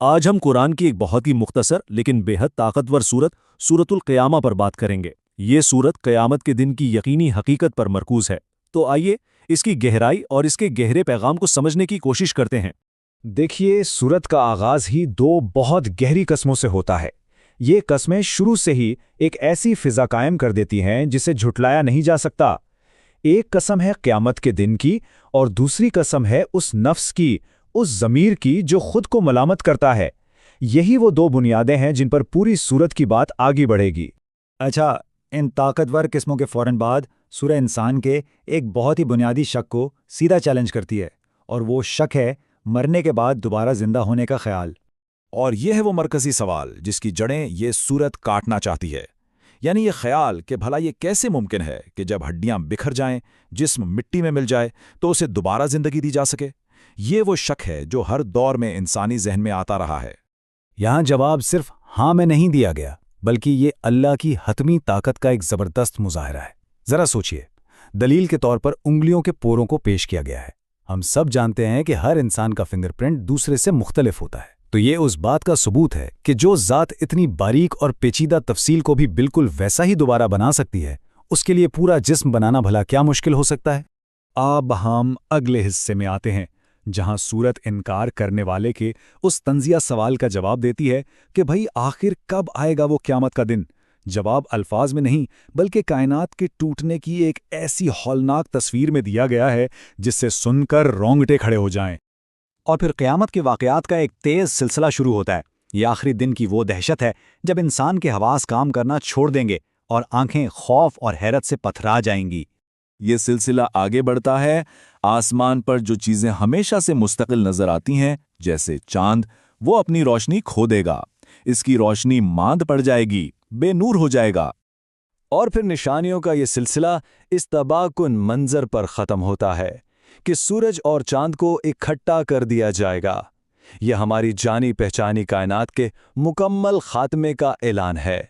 آج ہم قرآن کی ایک بہت ہی مختصر لیکن بے حد طاقتور سورت القیامہ پر بات کریں گے۔ یہ سورت قیامت کے دن کی یقینی حقیقت پر مرکوز ہے۔ تو آئیے اس کی گہرائی اور اس کے گہرے پیغام کو سمجھنے کی کوشش کرتے ہیں۔ دیکھیے، سورت کا آغاز ہی دو بہت گہری قسموں سے ہوتا ہے۔ یہ قسمیں شروع سے ہی ایک ایسی فضا قائم کر دیتی ہیں جسے جھٹلایا نہیں جا سکتا۔ ایک قسم ہے قیامت کے دن کی اور دوسری قسم ہے اس نفس کی، اس ضمیر کی جو خود کو ملامت کرتا ہے۔ یہی وہ دو بنیادیں ہیں جن پر پوری سورت کی بات آگے بڑھے گی۔ اچھا، ان طاقتور قسموں کے فوراً بعد سورہ انسان کے ایک بہت ہی بنیادی شک کو سیدھا چیلنج کرتی ہے، اور وہ شک ہے مرنے کے بعد دوبارہ زندہ ہونے کا خیال۔ اور یہ ہے وہ مرکزی سوال جس کی جڑیں یہ سورت کاٹنا چاہتی ہے، یعنی یہ خیال کہ بھلا یہ کیسے ممکن ہے کہ جب ہڈیاں بکھر جائیں، جسم مٹی میں مل جائے تو اسے دوبارہ زندگی دی جا سکے۔ یہ وہ شک ہے جو ہر دور میں انسانی ذہن میں آتا رہا ہے۔ یہاں جواب صرف ہاں میں نہیں دیا گیا، بلکہ یہ اللہ کی حتمی طاقت کا ایک زبردست مظاہرہ ہے۔ ذرا سوچئے، دلیل کے طور پر انگلیوں کے پوروں کو پیش کیا گیا ہے۔ ہم سب جانتے ہیں کہ ہر انسان کا فنگر پرنٹ دوسرے سے مختلف ہوتا ہے، تو یہ اس بات کا ثبوت ہے کہ جو ذات اتنی باریک اور پیچیدہ تفصیل کو بھی بالکل ویسا ہی دوبارہ بنا سکتی ہے، اس کے لیے پورا جسم بنانا بھلا کیا مشکل ہو سکتا ہے؟ اب ہم اگلے حصے میں آتے ہیں، جہاں سورت انکار کرنے والے کے اس طنزیہ سوال کا جواب دیتی ہے کہ بھئی آخر کب آئے گا وہ قیامت کا دن۔ جواب الفاظ میں نہیں بلکہ کائنات کے ٹوٹنے کی ایک ایسی ہولناک تصویر میں دیا گیا ہے جس سے سن کر رونگٹے کھڑے ہو جائیں۔ اور پھر قیامت کے واقعات کا ایک تیز سلسلہ شروع ہوتا ہے۔ یہ آخری دن کی وہ دہشت ہے جب انسان کے حواس کام کرنا چھوڑ دیں گے اور آنکھیں خوف اور حیرت سے پتھرا جائیں گی۔ یہ سلسلہ آگے بڑھتا ہے، آسمان پر جو چیزیں ہمیشہ سے مستقل نظر آتی ہیں جیسے چاند، وہ اپنی روشنی کھو دے گا، اس کی روشنی ماند پڑ جائے گی، بے نور ہو جائے گا۔ اور پھر نشانیوں کا یہ سلسلہ اس تباہ کن منظر پر ختم ہوتا ہے کہ سورج اور چاند کو اکٹھا کر دیا جائے گا۔ یہ ہماری جانی پہچانی کائنات کے مکمل خاتمے کا اعلان ہے،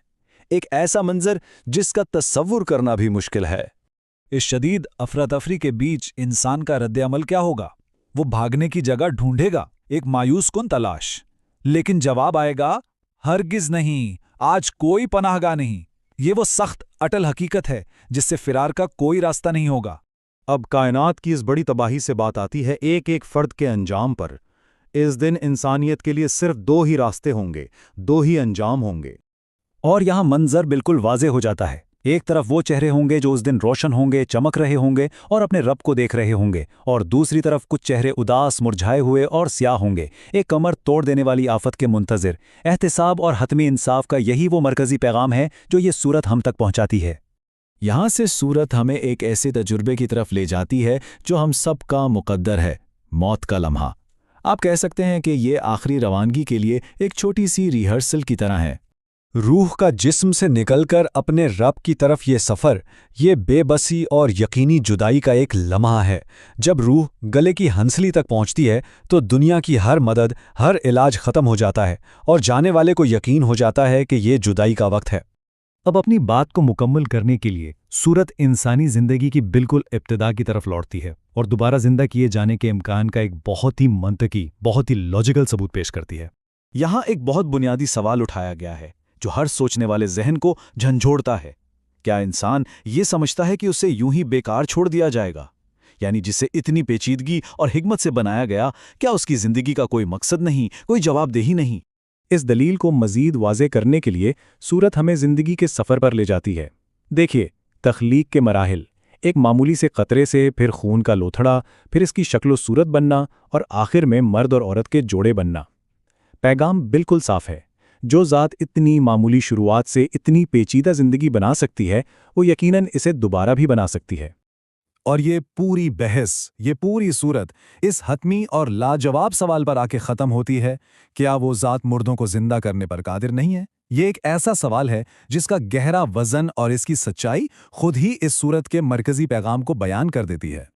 ایک ایسا منظر جس کا تصور کرنا بھی مشکل ہے۔ اس شدید افراتفری کے بیچ انسان کا رد عمل کیا ہوگا؟ وہ بھاگنے کی جگہ ڈھونڈے گا، ایک مایوس کن تلاش۔ لیکن جواب آئے گا، ہرگز نہیں، آج کوئی پناہ گاہ نہیں۔ یہ وہ سخت اٹل حقیقت ہے جس سے فرار کا کوئی راستہ نہیں ہوگا۔ اب کائنات کی اس بڑی تباہی سے بات آتی ہے ایک ایک فرد کے انجام پر۔ اس دن انسانیت کے لیے صرف دو ہی راستے ہوں گے، دو ہی انجام ہوں گے۔ اور یہاں منظر بالکل واضح ہو جاتا ہے۔ ایک طرف وہ چہرے ہوں گے جو اس دن روشن ہوں گے، چمک رہے ہوں گے اور اپنے رب کو دیکھ رہے ہوں گے، اور دوسری طرف کچھ چہرے اداس، مرجھائے ہوئے اور سیاہ ہوں گے، ایک کمر توڑ دینے والی آفت کے منتظر۔ احتساب اور حتمی انصاف کا یہی وہ مرکزی پیغام ہے جو یہ سورت ہم تک پہنچاتی ہے۔ یہاں سے سورت ہمیں ایک ایسے تجربے کی طرف لے جاتی ہے جو ہم سب کا مقدر ہے، موت کا لمحہ۔ آپ کہہ سکتے ہیں کہ یہ آخری روانگی کے لیے ایک چھوٹی سی ریہرسل کی طرح ہے۔ روح کا جسم سے نکل کر اپنے رب کی طرف یہ سفر، یہ بے بسی اور یقینی جدائی کا ایک لمحہ ہے۔ جب روح گلے کی ہنسلی تک پہنچتی ہے تو دنیا کی ہر مدد، ہر علاج ختم ہو جاتا ہے، اور جانے والے کو یقین ہو جاتا ہے کہ یہ جدائی کا وقت ہے۔ اب اپنی بات کو مکمل کرنے کے لیے سورت انسانی زندگی کی بالکل ابتدا کی طرف لوٹتی ہے اور دوبارہ زندہ کیے جانے کے امکان کا ایک بہت ہی منطقی، بہت ہی لاجیکل ثبوت پیش کرتی ہے۔ یہاں ایک بہت بنیادی سوال اٹھایا گیا ہے جو ہر سوچنے والے ذہن کو جھنجھوڑتا ہے۔ کیا انسان یہ سمجھتا ہے کہ اسے یوں ہی بیکار چھوڑ دیا جائے گا؟ یعنی جسے اتنی پیچیدگی اور حکمت سے بنایا گیا، کیا اس کی زندگی کا کوئی مقصد نہیں، کوئی جواب دہی نہیں؟ اس دلیل کو مزید واضح کرنے کے لیے سورت ہمیں زندگی کے سفر پر لے جاتی ہے۔ دیکھیے، تخلیق کے مراحل، ایک معمولی سے قطرے سے، پھر خون کا لوتھڑا، پھر اس کی شکل و صورت بننا، اور آخر میں مرد اور عورت کے جوڑے بننا۔ پیغام بالکل صاف ہے۔ جو ذات اتنی معمولی شروعات سے اتنی پیچیدہ زندگی بنا سکتی ہے، وہ یقیناً اسے دوبارہ بھی بنا سکتی ہے۔ اور یہ پوری بحث، یہ پوری سورت اس حتمی اور لاجواب سوال پر آ کے ختم ہوتی ہے، کیا وہ ذات مردوں کو زندہ کرنے پر قادر نہیں ہے؟ یہ ایک ایسا سوال ہے جس کا گہرا وزن اور اس کی سچائی خود ہی اس سورت کے مرکزی پیغام کو بیان کر دیتی ہے۔